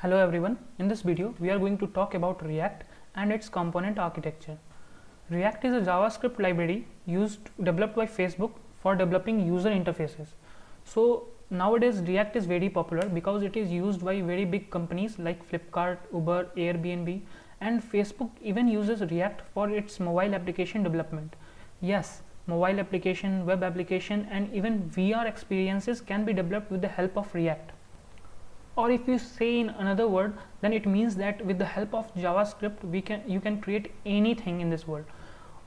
Hello everyone, in this video we are going to talk about React and its component architecture. React is a JavaScript library developed by Facebook for developing user interfaces. So nowadays React is very popular because it is used by very big companies like Flipkart, Uber, Airbnb, and Facebook even uses React for its mobile application development. Yes, mobile application, web application, and even VR experiences can be developed with the help of React. Or if you say in another word, then it means that with the help of JavaScript you can create anything in this world.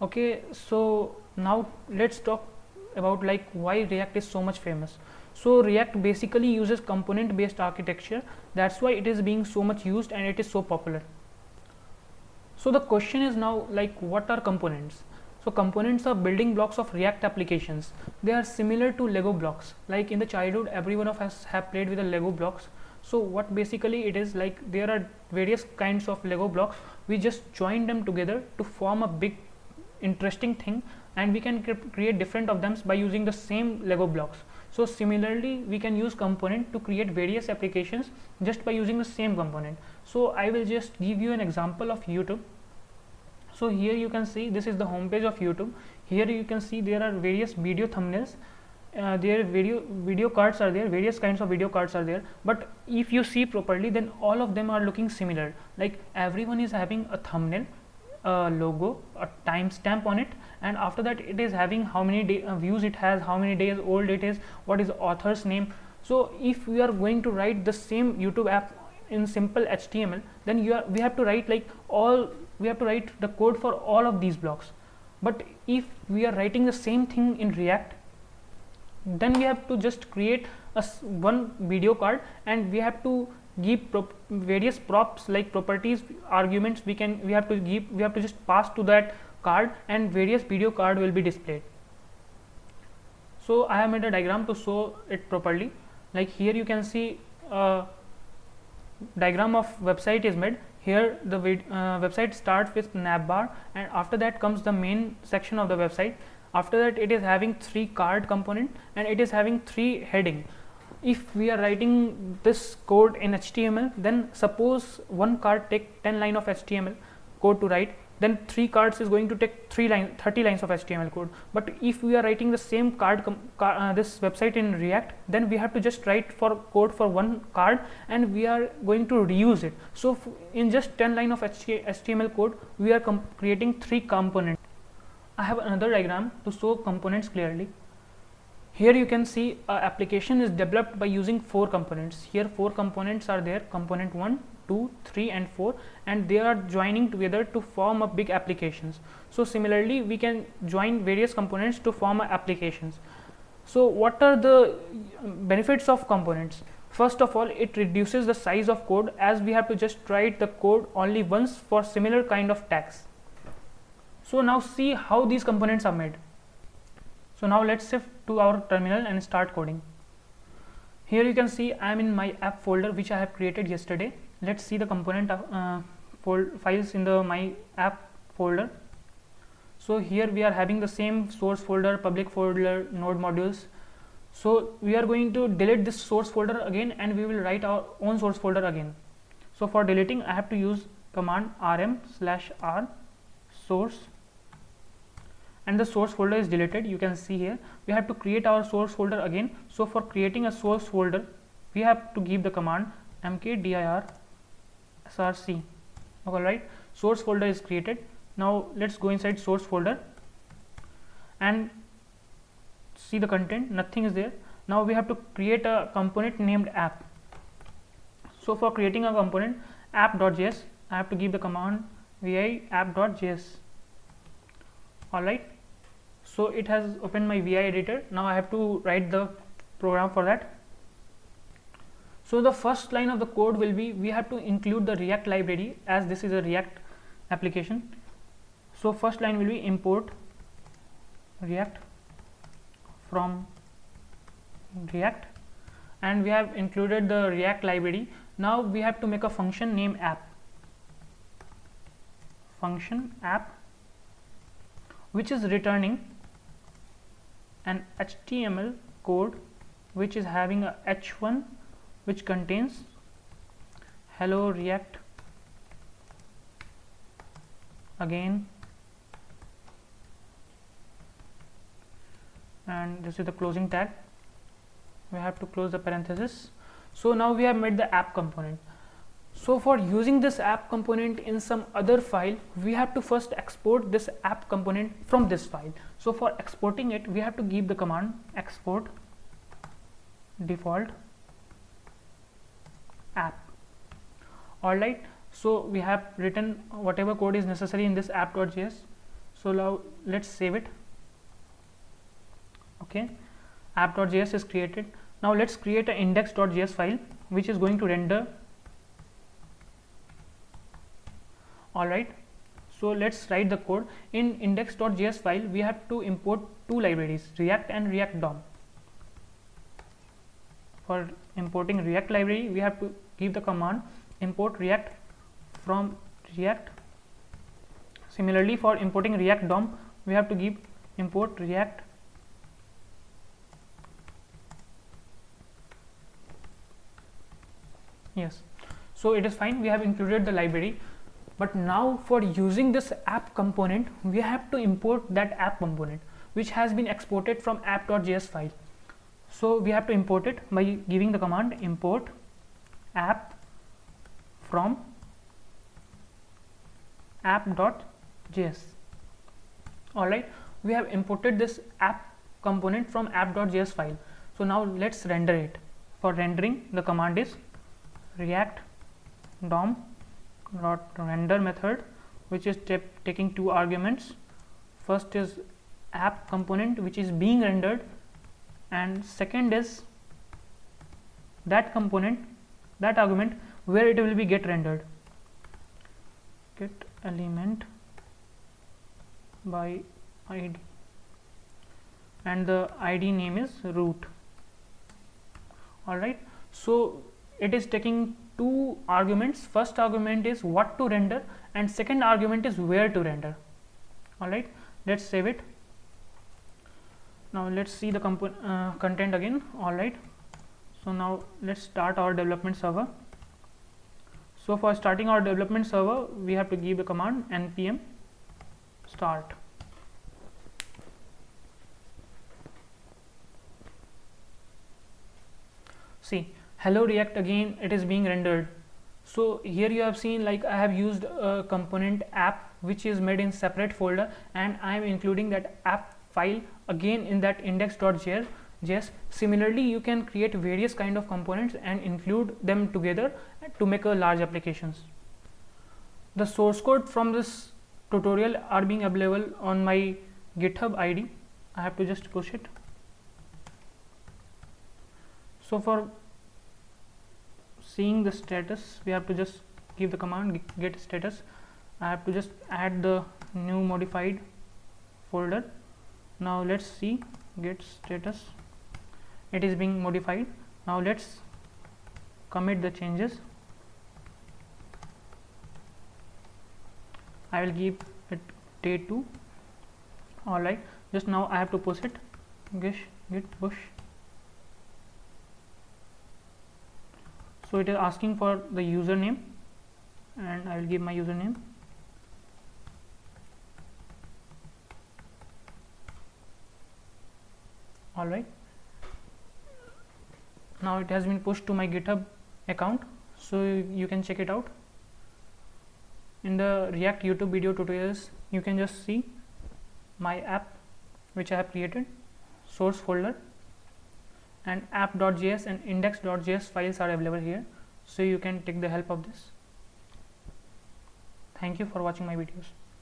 Okay, so now let's talk about like why React is so much famous. So React basically uses component based architecture, that's why it is being so much used and it is so popular. So the question is now, like, what are components? So components are building blocks of React applications. They are similar to Lego blocks. Like in the childhood, every one of us have played with the Lego blocks. So what basically it is, like, there are various kinds of Lego blocks. We just join them together to form a big interesting thing, and we can create different of them by using the same Lego blocks. So similarly, we can use component to create various applications just by using the same component. So I will just give you an example of YouTube. So here you can see this is the home page of YouTube. Here you can see there are various video thumbnails. There video cards are there, various kinds of video cards are there, but if you see properly, then all of them are looking similar. Like everyone is having a thumbnail, a logo, a timestamp on it, and after that it is having how many views it has, how many days old it is, what is the author's name. So if we are going to write the same YouTube app in simple HTML, then we have to write the code for all of these blocks. But if we are writing the same thing in React, then we have to just create one video card, and we have to give various props like properties, arguments. We have to just pass to that card, and various video card will be displayed. So I have made a diagram to show it properly. Like here you can see a diagram of website is made. Here the website starts with navbar, and after that comes the main section of the website. After that it is having 3 card component, and it is having 3 heading. If we are writing this code in HTML, then suppose one card take 10 line of HTML code to write, then 3 cards is going to take 30 lines of HTML code. But if we are writing the same this website in React, then we have to just write code for one card, and we are going to reuse it. So in just 10 line of HTML code, we are creating 3 components. I have another diagram to show components clearly. Here you can see application is developed by using 4 components. Here 4 components are there, component 1, 2, 3 and 4, and they are joining together to form a big applications. So similarly, we can join various components to form applications. So what are the benefits of components? First of all, it reduces the size of code, as we have to just write the code only once for similar kind of tags. So now see how these components are made. So now let's shift to our terminal and start coding. Here you can see I am in my app folder which I have created yesterday. Let's see the component files in the my app folder. So here we are having the same source folder, public folder, node modules. So we are going to delete this source folder again, and we will write our own source folder again. So for deleting, I have to use command rm/r source, and the source folder is deleted. You can see here we have to create our source folder again. So for creating a source folder, we have to give the command mkdir src. Okay, right, source folder is created. Now let's go inside source folder and see the content. Nothing is there. Now we have to create a component named app. So for creating a component app.js, I have to give the command vi app.js. Alright, so it has opened my vi editor. Now I have to write the program for that. So the first line of the code will be, we have to include the React library, as this is a React application. So first line will be import React from React, and we have included the React library. Now we have to make a function named app, function app, which is returning an HTML code which is having a h1 which contains hello React again, and this is the closing tag. We have to close the parenthesis. So now we have made the app component. So for using this app component in some other file, we have to first export this app component from this file. So for exporting it, we have to give the command export default app. Alright, so we have written whatever code is necessary in this app.js. So now let's save it. Okay, app.js is created. Now let's create an index.js file which is going to render. Alright, so let's write the code. In index.js file, we have to import two libraries, React and React DOM. For importing React library, we have to give the command import React from React. Similarly, for importing React DOM, we have to give import React yes. So it is fine, we have included the library. But now for using this app component, we have to import that app component which has been exported from app.js file. So we have to import it by giving the command import app from app.js. Alright, we have imported this app component from app.js file. So now let's render it. For rendering, the command is react DOM render method, which is taking two arguments. First is app component which is being rendered, and second is that component, that argument where it will be get rendered. Get element by id, and the id name is root. Alright, so it is taking two arguments. First argument is what to render, and second argument is where to render. Alright, let's save it. Now let's see the content again. Alright, so now let's start our development server. So for starting our development server, we have to give the command npm start. See, hello React again, it is being rendered. So here you have seen, like, I have used a component app which is made in separate folder, and I am including that app file again in that index.js. Similarly, you can create various kind of components and include them together to make a large applications. The source code from this tutorial are being available on my GitHub ID. I have to just push it. So for seeing the status, we have to just give the command get status. I have to just add the new modified folder. Now let's see get status, it is being modified. Now let's commit the changes. I will give it day 2. Alright, just now I have to push it, git push. So it is asking for the username, and I will give my username. Alright, now it has been pushed to my GitHub account, so you can check it out. In the React YouTube video tutorials, you can just see my app which I have created, source folder, and app.js and index.js files are available here, so you can take the help of this. Thank you for watching my videos.